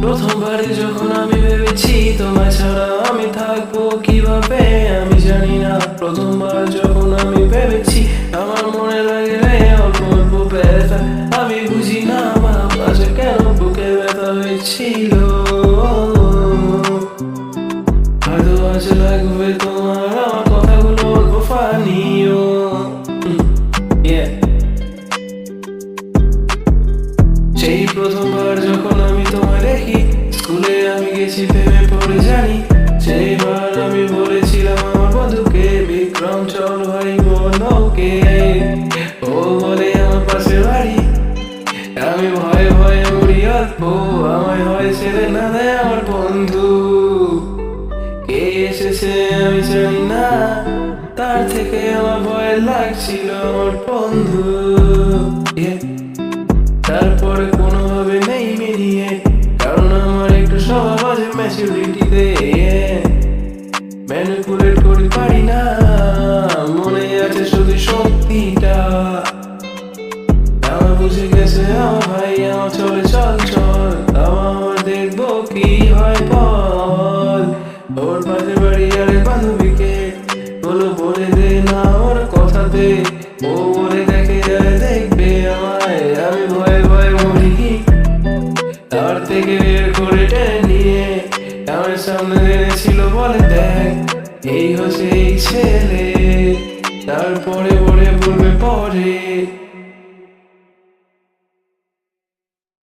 প্রথমবারে যখন আমি ভেবেছি তোমায় ছাড়া আমি থাকবো কিভাবে আমি জানি না। প্রথমবার যখন আমি ভেবেছি আমার মনে লাগে অল্প অল্প ব্যথা, আমি বুঝি না আমার পাশে কেন বুকে ব্যথা হয়েছিল। হয়তো আজ লাগবে তোমার আমার কথাগুলো অল্প ফানিও। সেই প্রথমবার যখন আমি তোমায় দেখি স্কুলে আমি গেছি প্রেমে পড়ে জানি। সেইবার আমি বলেছিলাম আমার বন্ধুকে বিক্রম চল ভাই বন্ধুকে, ও বলে আমার পাশে বাড়ি। আমি ভয়ে ভয়ে উড়ি অল্প, আমায় হয় ছেড়ে না দেয় আমার বন্ধু। কে এসেছে আমি জানি না, তার থেকে আমার ভয় লাগছিল আমার বন্ধু। তারপরে কোনোভাবে নেই মিলিয়ে, কারণ আমার একটু স্বভাব আছে ম্যাচুরিটিতে, ম্যানিপুলেট করি পারি না। মনে আছে শুধু সত্যিটা, আমার বুঝে গেছে আমার ভাই আমার চলে চল চল, আমার দেখবো কি হয় বল। ওর পাশে বাড়ি আরে বান্ধবীকে বলো বলে দে না ওর কথাতে, ও বলে দেখে যায় দেখবে আমায়, আমি ভয়ে ভয়ে মরি। তার থেকে বের করে টেনে নিয়ে আমার সামনে এনেছিল বলে দেখ এই হচ্ছে এই ছেলে, তারপরে বলে বলবে পরে